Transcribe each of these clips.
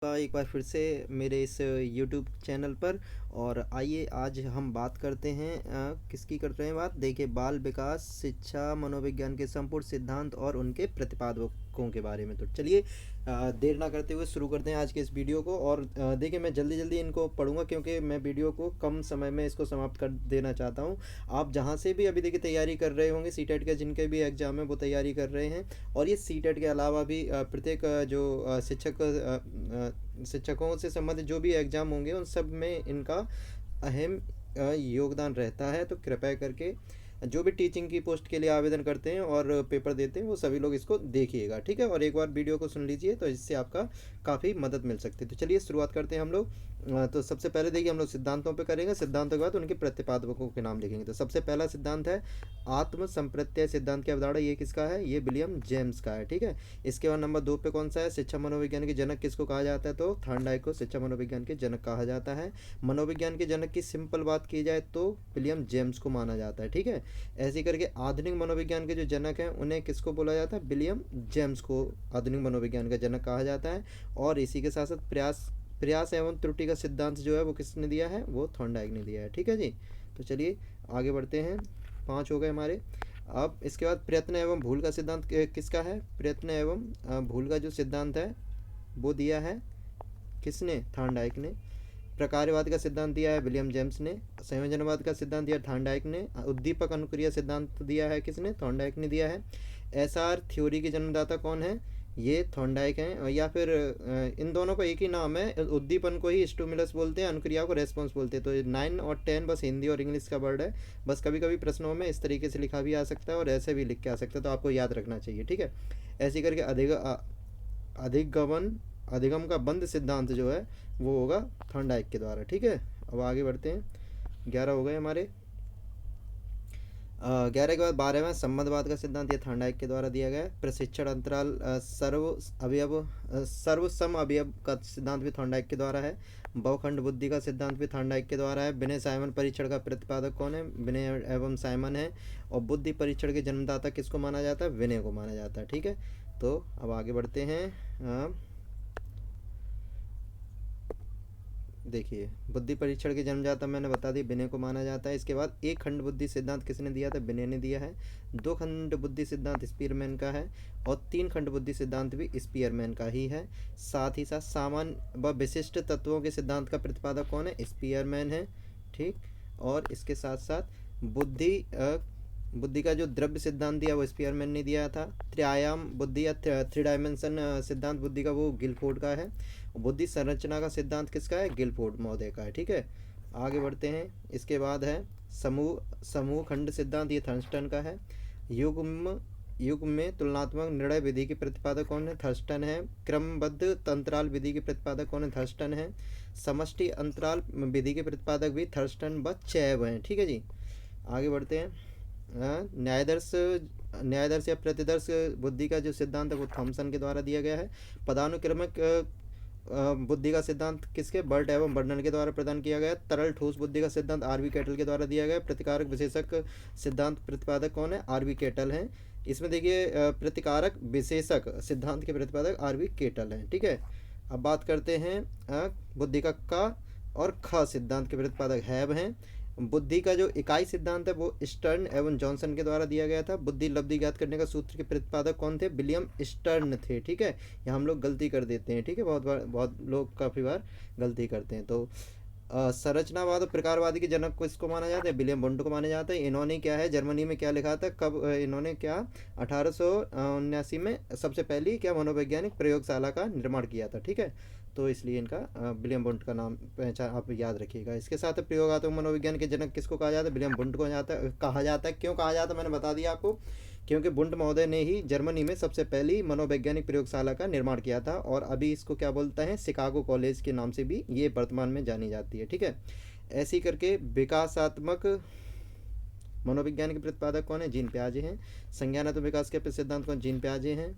का एक बार फिर से मेरे इस यूट्यूब चैनल पर। और आइए आज हम बात करते हैं किसकी कर रहे हैं बात, देखिए, बाल विकास शिक्षा मनोविज्ञान के संपूर्ण सिद्धांत और उनके प्रतिपादकों के बारे में। तो चलिए देर ना करते हुए शुरू करते हैं आज के इस वीडियो को। और देखिए, मैं जल्दी जल्दी इनको पढ़ूंगा क्योंकि मैं वीडियो को कम समय में इसको समाप्त कर देना चाहता हूँ। आप जहाँ से भी अभी देखिए तैयारी कर रहे होंगे, सीटेट के जिनके भी एग्ज़ाम है वो तैयारी कर रहे हैं, और ये सीटेट के अलावा भी प्रत्येक जो शिक्षकों से संबंधित जो भी एग्ज़ाम होंगे उन सब में इनका अहम योगदान रहता है। तो कृपया करके जो भी टीचिंग की पोस्ट के लिए आवेदन करते हैं और पेपर देते हैं वो सभी लोग इसको देखिएगा, ठीक है। और एक बार वीडियो को सुन लीजिए तो इससे आपका काफ़ी मदद मिल सकती है। तो चलिए शुरुआत करते हैं हम लोग। तो सबसे पहले देखिए हम लोग सिद्धांतों पे करेंगे, सिद्धांतों के बाद उनके प्रतिपादकों के नाम लिखेंगे। तो सबसे पहला सिद्धांत है आत्म संप्रत्यय सिद्धांत की अवधारणा। ये किसका है? ये विलियम जेम्स का है, ठीक है। इसके बाद नंबर 2 पे कौन सा है? शिक्षा मनोविज्ञान के जनक किसको कहा जाता है? तो थॉर्नडाइक को शिक्षा मनोविज्ञान के जनक कहा जाता है। मनोविज्ञान के जनक की सिंपल बात की जाए तो विलियम जेम्स को माना जाता है, ठीक है। ऐसे करके आधुनिक मनोविज्ञान के जो जनक हैं उन्हें किसको बोला जाता है? विलियम जेम्स को आधुनिक मनोविज्ञान का जनक कहा जाता है। और इसी के साथ साथ प्रयास प्रयास एवं त्रुटि का सिद्धांत जो है वो किसने दिया है? वो थॉर्नडाइक ने दिया है, ठीक है जी। तो चलिए आगे बढ़ते हैं। 5 हो गए हमारे। अब इसके बाद प्रयत्न एवं भूल का सिद्धांत किसका है? प्रयत्न एवं भूल का जो सिद्धांत है वो दिया है किसने? थॉर्नडाइक ने। प्रकारवाद का सिद्धांत दिया है विलियम जेम्स ने। संयोजनवाद का सिद्धांत दिया थॉर्नडाइक ने। उद्दीपक अनुक्रिया सिद्धांत दिया है किसने? थॉर्नडाइक ने दिया है। एसआर थ्योरी के जन्मदाता कौन है? ये थॉर्नडाइक हैं। या फिर इन दोनों का एक ही नाम है, उद्दीपन को ही स्टिमुलस बोलते हैं, अनुक्रिया को रेस्पॉन्स बोलते हैं। तो 9 और 10 बस हिंदी और इंग्लिश का वर्ड है। बस कभी कभी प्रश्नों में इस तरीके से लिखा भी आ सकता है और ऐसे भी लिख के आ सकता है, तो आपको याद रखना चाहिए, ठीक है। ऐसे करके अधिगमन अधिगम का बंद सिद्धांत जो है वो होगा थॉर्नडाइक के द्वारा, ठीक है। अब आगे बढ़ते हैं। 11 हो गए हमारे। 11 के बाद 12वां संबंधवाद का सिद्धांत ये थॉर्नडाइक के द्वारा दिया गया है। प्रशिक्षण अंतराल सर्व सम अवयव का सिद्धांत भी थॉर्नडाइक के द्वारा है। बहुखंड बुद्धि का सिद्धांत भी थॉर्नडाइक के द्वारा है। विनय साइमन परीक्षण का प्रतिपादक कौन है? विनय एवं साइमन है। और बुद्धि परीक्षण के जन्मदाता किसको माना जाता है? विनय को माना जाता है, ठीक है। तो अब आगे बढ़ते हैं। देखिए, बुद्धि परीक्षण के जन्मदाता मैंने बता दी विनय को माना जाता है। इसके बाद एक खंड बुद्धि सिद्धांत किसने दिया था? विनय ने दिया है। 2 खंड बुद्धि सिद्धांत स्पीयरमैन का है। और 3 खंड बुद्धि सिद्धांत भी स्पीयरमैन का ही है। साथ ही साथ सामान्य व विशिष्ट तत्वों के सिद्धांत का प्रतिपादक कौन है? स्पीयरमैन है, ठीक। और इसके साथ साथ बुद्धि का जो द्रव्य सिद्धांत दिया वो स्पीयरमैन ने दिया था। त्रिआयाम बुद्धि या 3 डायमेंशन सिद्धांत बुद्धि का वो गिलफोर्ड का है। बुद्धि संरचना का सिद्धांत किसका है? गिलफोर्ड महोदय का है, ठीक है। आगे बढ़ते हैं। इसके बाद है समूह खंड सिद्धांत, ये थर्स्टन का है। युग में तुलनात्मक निर्णय विधि के प्रतिपादक कौन है? थर्स्टन है। क्रमबद्ध अंतराल विधि के प्रतिपादक कौन है? थर्स्टन है। समष्टि अंतराल विधि के प्रतिपादक भी थर्स्टन व चैब हैं, ठीक है जी। आगे बढ़ते हैं। न्यायदर्श न्यायदर्श या प्रतिदर्श बुद्धि का जो सिद्धांत है वो थॉमसन के द्वारा दिया गया है। पदानुक्रमिक बुद्धि का सिद्धांत किसके? बर्ट एवं बर्नल के द्वारा प्रदान किया गया। तरल ठोस बुद्धि का सिद्धांत आरवी केटल के द्वारा दिया गया। प्रतिकारक विशेषक सिद्धांत प्रतिपादक कौन है? आरवी केटल हैं। इसमें देखिए प्रतिकारक विशेषक सिद्धांत के प्रतिपादक आरवी केटल हैं, ठीक है। अब बात करते हैं बुद्धि का और ख सिद्धांत के प्रतिपादक हैब हैं। बुद्धि का जो इकाई सिद्धांत है वो स्टर्न एवं जॉनसन के द्वारा दिया गया था। बुद्धि लब्धि ज्ञात करने का सूत्र के प्रतिपादक कौन थे? विलियम स्टर्न थे, ठीक है। यहाँ हम लोग गलती कर देते हैं, ठीक है, बहुत लोग काफ़ी बार गलती करते हैं। तो संरचनावाद और प्रकारवादी के जनक को इसको माना जाता है? विलियम बुंट को माना जाता है। इन्होंने क्या है, जर्मनी में क्या लिखा था, कब इन्होंने क्या 1879 में सबसे पहली क्या मनोवैज्ञानिक प्रयोगशाला का निर्माण किया था, ठीक है। तो इसलिए इनका विलियम बुंट का नाम पहचान आप याद रखिएगा। इसके साथ प्रयोगात्मक मनोविज्ञान के जनक किसको कहा जाता है? विलियम बुंट को कहा जाता है। क्यों कहा जाता है मैंने बता दिया आपको, क्योंकि बुंट महोदय ने ही जर्मनी में सबसे पहली मनोवैज्ञानिक प्रयोगशाला का निर्माण किया था। और अभी इसको क्या बोलता है? शिकागो कॉलेज के नाम से भी ये वर्तमान में जानी जाती है, ठीक है। ऐसी करके विकासात्मक मनोविज्ञान के प्रतिपादक कौन है? जीन प्याजे हैं। संज्ञानात्मक विकास के सिद्धांत कौन? जीन प्याजे हैं।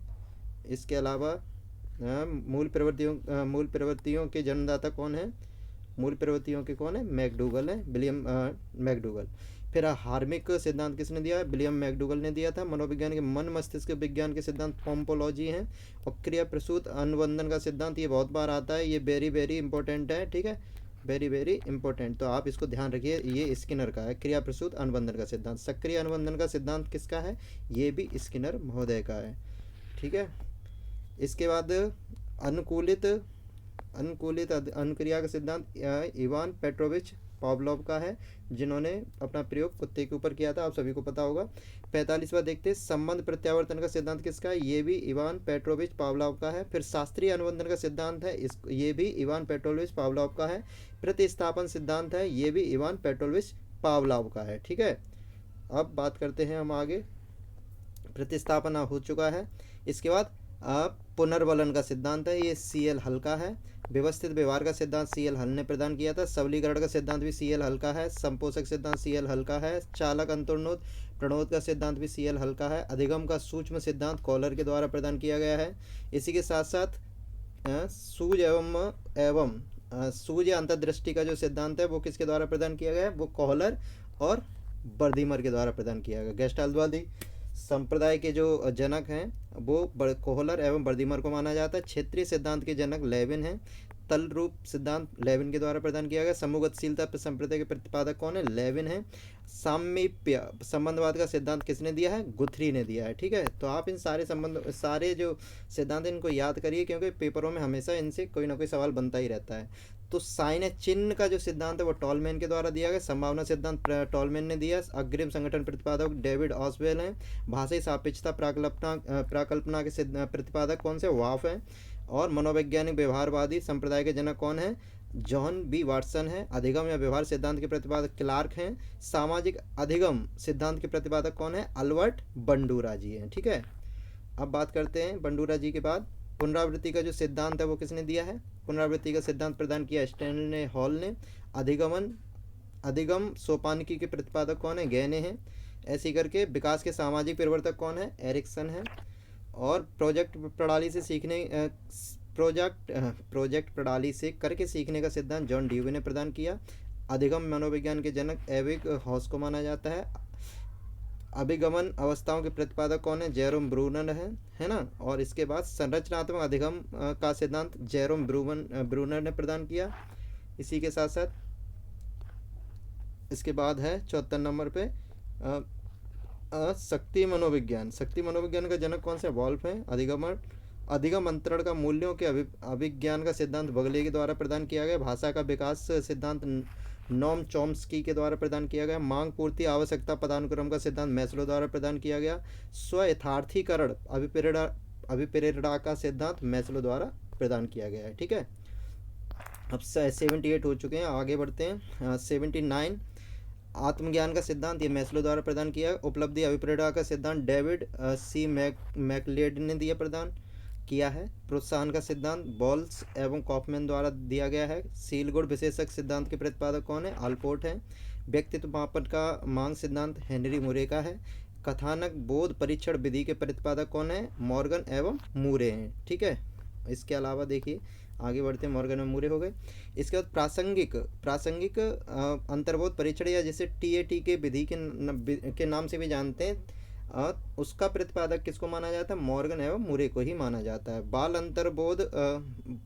इसके अलावा मूल प्रवृत्तियों के जन्मदाता कौन है? मूल प्रवृत्तियों के कौन है? मैकडूगल है, विलियम मैकडूगल। फिर हार्मिक सिद्धांत किसने दिया है? विलियम मैकडूगल ने दिया था। मनोविज्ञान के मन मस्तिष्क विज्ञान के सिद्धांत पोम्पोलॉजी हैं। और क्रिया प्रसूत अनुबंधन का सिद्धांत, ये बहुत बार आता है, ये वेरी वेरी इंपॉर्टेंट है, ठीक है, वेरी वेरी इंपॉर्टेंट, तो आप इसको ध्यान रखिए, ये स्किनर का है, क्रिया प्रसूत अनुबंधन का सिद्धांत। सक्रिय अनुबंधन का सिद्धांत किसका है? ये भी स्किनर महोदय का है, ठीक है। इसके बाद अनुकूलित अनुकूलित अनुक्रिया का सिद्धांत इवान पेट्रोविच पावलोव का है, जिन्होंने अपना प्रयोग कुत्ते के ऊपर किया था, आप सभी को पता होगा। 45वां देखते हैं, संबंध प्रत्यावर्तन का सिद्धांत किसका है? ये भी इवान पेट्रोविच पावलोव का है। फिर शास्त्रीय अनुबंधन का सिद्धांत है, ये भी इवान पेट्रोविच पावलोव का है। प्रतिस्थापन सिद्धांत है, ये भी इवान पेट्रोविच पावलोव का है, ठीक है। अब बात करते हैं हम आगे, प्रतिस्थापन हो चुका है। इसके बाद पुनर्वलन का सिद्धांत है, ये CL हल का है। व्यवस्थित व्यवहार का सिद्धांत CL हल ने प्रदान किया था। सबलीकरण का सिद्धांत भी CL हल का है। संपोषक सिद्धांत CL हल का है। चालक अंतर्नोद प्रणोद का सिद्धांत भी CL हल का है। अधिगम का सूक्ष्म सिद्धांत कॉलर के द्वारा प्रदान किया गया है। इसी के साथ साथ सूज एवं सूज या अंतर्दृष्टि का जो सिद्धांत है वो किसके द्वारा प्रदान किया गया है? वो कॉलर और बर्दीमर के द्वारा प्रदान किया गया। गेस्टाल्टवादी संप्रदाय के जो जनक हैं वो कोहलर एवं बर्दीमर को माना जाता है। क्षेत्रीय सिद्धांत के जनक लेविन हैं। तल रूप सिद्धांत लेविन के द्वारा प्रदान किया गया। समूहगतशीलता संप्रदाय के प्रतिपादक कौन है? लेविन है। सामीप्य संबंधवाद का सिद्धांत किसने दिया है? गुथरी ने दिया है, ठीक है। तो आप इन सारे जो सिद्धांत इनको याद करिए, क्योंकि पेपरों में हमेशा इनसे कोई ना कोई सवाल बनता ही रहता है। तो साइन चिन्ह का जो सिद्धांत है वो टॉलमैन के द्वारा दिया गया। संभावना सिद्धांत टॉलमैन ने दिया। अग्रिम संगठन प्रतिपादक डेविड ऑसवेल हैं। भाषाई सापेक्षता प्राकल्पना के प्रतिपादक कौन से? वाफ हैं। और मनोवैज्ञानिक व्यवहारवादी संप्रदाय के जनक कौन है? जॉन बी वाटसन है। अधिगम या व्यवहार सिद्धांत के प्रतिपादक क्लार्क हैं। सामाजिक अधिगम सिद्धांत के प्रतिपादक कौन है? अल्बर्ट बंडूरा जी हैं, ठीक है। अब बात करते हैं बंडूरा जी के बाद पुनरावृत्ति का जो सिद्धांत है वो किसने दिया है? पुनरावृत्ति का सिद्धांत प्रदान किया स्टैनले हॉल ने। अधिगम सोपानिकी के प्रतिपादक कौन है? गैने हैं। ऐसे करके विकास के सामाजिक परिवर्तक कौन है? एरिक्सन है। और प्रोजेक्ट प्रणाली से करके सीखने का सिद्धांत जॉन ड्यूवे ने प्रदान किया। अधिगम मनोविज्ञान के जनक एविक हॉस को माना जाता है। अभिगमन अवस्थाओं के प्रतिपादक कौन है? जेरोम ब्रूनर है ना। और इसके बाद संरचनात्मक अधिगम का सिद्धांत जेरोम ब्रूनर ने प्रदान किया। इसी के साथ साथ इसके बाद है 74 नंबर पे शक्ति मनोविज्ञान का जनक कौन से? वॉल्फ है। अधिगम अंतरण का मूल्यों के अभिज्ञान का सिद्धांत बगले के द्वारा प्रदान किया गया। भाषा का विकास सिद्धांत नोम चॉम्स्की के द्वारा प्रदान किया गया। मांग पूर्ति आवश्यकता पदानुक्रम का सिद्धांत मैस्लो द्वारा प्रदान किया गया। स्व यथार्थीकरण अभिप्रेरणा का सिद्धांत मैस्लो द्वारा प्रदान किया गया है, ठीक है। अब 78 हो चुके हैं, आगे बढ़ते हैं। 79 आत्मज्ञान का सिद्धांत, ये मैस्लो द्वारा प्रदान किया। उपलब्धि अभिप्रेरणा का सिद्धांत डेविड सी मैकलेड ने दिया प्रदान किया है। प्रोत्साहन का सिद्धांत बॉल्स एवं कॉफमैन द्वारा दिया गया है। सील गुण विशेषक सिद्धांत के प्रतिपादक कौन है? आल्पोर्ट है। व्यक्तित्व मापन का मांग सिद्धांत हेनरी मुरे का है। कथानक बोध परीक्षण विधि के प्रतिपादक कौन है? मॉर्गन एवं मूरे हैं, ठीक है। इसके अलावा देखिए आगे बढ़ते हैं, मॉर्गन एवं मूरे हो गए। इसके बाद प्रासंगिक अंतर्बोध परीक्षण या जिसे TAT के विधि के नाम से भी जानते हैं, उसका प्रतिपादक किसको माना जाता है? मॉर्गन एवं मुरे को ही माना जाता है। बाल अंतर्बोध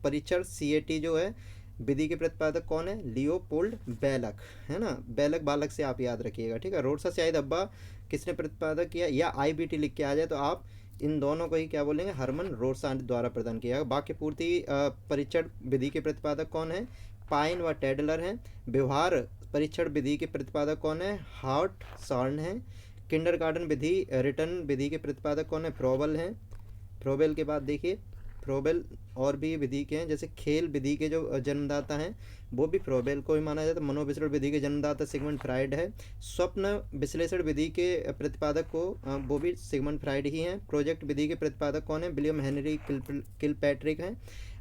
परीक्षण CAT जो है विधि के प्रतिपादक कौन है? लियोपोल्ड बेलक, है ना। बेलक बालक से आप याद रखिएगा, ठीक है। रोडसा शाहिद अब्बा किसने प्रतिपादक किया? या IBT लिख के आ जाए तो आप इन दोनों को ही क्या बोलेंगे? हरमन रोडसा द्वारा प्रदान किया गया। वाक्य पूर्ति परीक्षण विधि के प्रतिपादक कौन है? पाइन व टेडलर हैं। व्यवहार परीक्षण विधि के प्रतिपादक कौन है? हार्ट सॉर्न है। किंडरगार्टन विधि रिटर्न विधि के प्रतिपादक कौन है? फ्रोबेल हैं। फ्रोबेल के बाद देखिए फ्रोबेल और भी विधि के हैं, जैसे खेल विधि के जो जन्मदाता हैं वो भी फ्रोबेल को ही माना जाता है। मनोविश्लेषण विधि के जन्मदाता सिगमंड फ्राइड है। स्वप्न विश्लेषण विधि के प्रतिपादक को वो भी सिगमंड फ्राइड ही हैं। प्रोजेक्ट विधि के प्रतिपादक कौन है? विलियम हेनरी किलपैट्रिक हैं।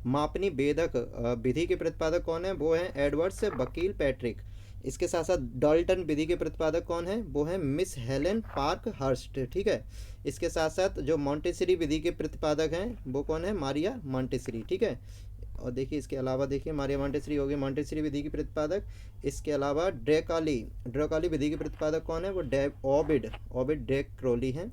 मापनी भेदक विधि के प्रतिपादक कौन है? वो हैं एडवर्ड्स बकील पैट्रिक। इसके साथ साथ डाल्टन विधि के प्रतिपादक कौन है? वो है मिस हेलेन पार्क हर्स्ट, ठीक है। इसके साथ साथ जो मॉन्टेसरी विधि के प्रतिपादक हैं वो कौन है? मारिया मॉन्टेसरी, ठीक है। और देखिए इसके अलावा देखिए मारिया मॉन्टेसरी हो गई, मॉन्टेसरी विधि की प्रतिपादक। इसके अलावा ड्रेकाली विधि के प्रतिपादक कौन है, वो ओबिड डे क्रोली हैं।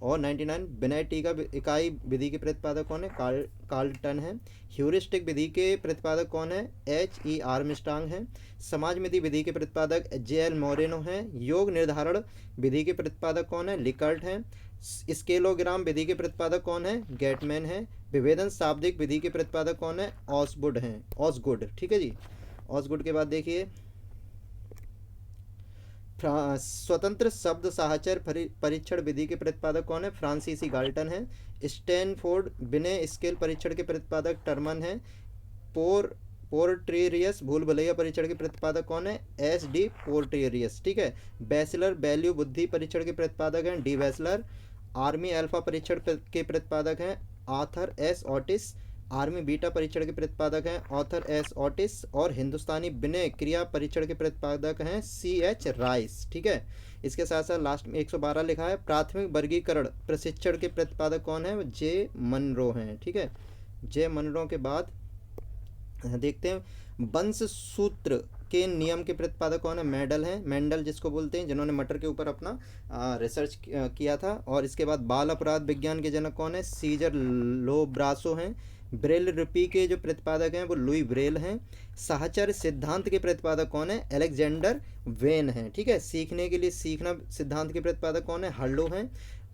और 99 बिनैटी का इकाई विधि के प्रतिपादक कौन है, कार्लटन है। ह्यूरिस्टिक विधि के प्रतिपादक कौन है, H.E. आर्मस्ट्रांग है। समाजमिति विधि के प्रतिपादक J.L. मोरेनो हैं। योग निर्धारण विधि के प्रतिपादक कौन है, लिकर्ट हैं। स्केलोग्राम विधि के प्रतिपादक कौन है, गेटमैन है। विभेदन शाब्दिक विधि के प्रतिपादक कौन है, ऑसगुड। ठीक है जी। ऑसगुड के बाद देखिए स्वतंत्र शब्द साहचर्य परीक्षण विधि के प्रतिपादक कौन है, फ्रांसीसी गाल्टन है। स्टैनफोर्ड बिने स्केल परीक्षण के प्रतिपादक टर्मन है। पोर्टेरियस भूल भुलैया परीक्षण के प्रतिपादक कौन है, S.D. पोर्टेरियस। ठीक है। बैचलर वैल्यू बुद्धि परीक्षण के प्रतिपादक हैं डी बैचलर। आर्मी अल्फा परीक्षण के प्रतिपादक हैं Arthur S. Ottis. Army beta परीक्षण के प्रतिपादक हैं ऑथर S. ऑटिस। और हिंदुस्तानी विनय क्रिया परीक्षण के प्रतिपादक हैं C.H. राइस। ठीक है। इसके साथ साथ लास्ट में 112 लिखा है, प्राथमिक वर्गीकरण प्रशिक्षण के प्रतिपादक कौन है, J. मनरो हैं। ठीक है। J. मनरो के बाद देखते हैं वंश सूत्र के नियम के प्रतिपादक कौन है, मेंडल जिसको बोलते हैं, जिन्होंने मटर के ऊपर अपना रिसर्च किया था। और इसके बाद बाल अपराध विज्ञान के जनक कौन है, सीजर लोब्रासो हैं। ब्रेल लिपि के जो प्रतिपादक हैं वो लुई ब्रेल हैं। साहचर्य सिद्धांत के प्रतिपादक कौन है, अलेक्जेंडर वेन हैं। ठीक है। सीखने के लिए सीखना सिद्धांत के प्रतिपादक कौन है, हर्लो हैं।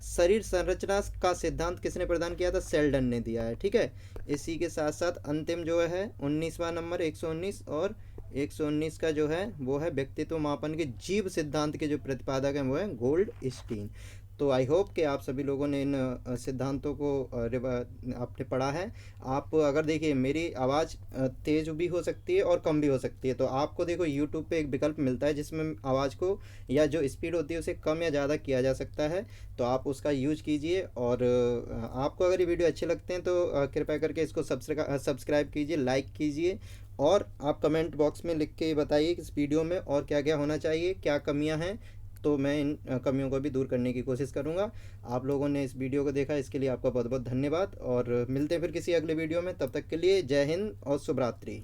शरीर संरचना का सिद्धांत किसने प्रदान किया था, सेल्डन ने दिया है। ठीक है। इसी के साथ साथ अंतिम जो है 19वां नंबर 119 और 119 का जो है वो है व्यक्तित्व मापन के जीव सिद्धांत के जो प्रतिपादक हैं वो है गोल्ड स्टीन। तो आई होप कि आप सभी लोगों ने इन सिद्धांतों को आपने पढ़ा है। आप अगर देखिए मेरी आवाज़ तेज़ भी हो सकती है और कम भी हो सकती है, तो आपको देखो यूट्यूब पे एक विकल्प मिलता है जिसमें आवाज़ को या जो स्पीड होती है उसे कम या ज़्यादा किया जा सकता है, तो आप उसका यूज कीजिए। और आपको अगर ये वीडियो अच्छे लगते हैं तो कृपया करके इसको सब्सक्राइब कीजिए, लाइक कीजिए। और आप कमेंट बॉक्स में लिख के बताइए कि इस वीडियो में और क्या क्या होना चाहिए, क्या कमियां हैं, तो मैं इन कमियों को भी दूर करने की कोशिश करूंगा। आप लोगों ने इस वीडियो को देखा, इसके लिए आपका बहुत बहुत धन्यवाद। और मिलते हैं फिर किसी अगले वीडियो में, तब तक के लिए जय हिंद और शुभ रात्रि।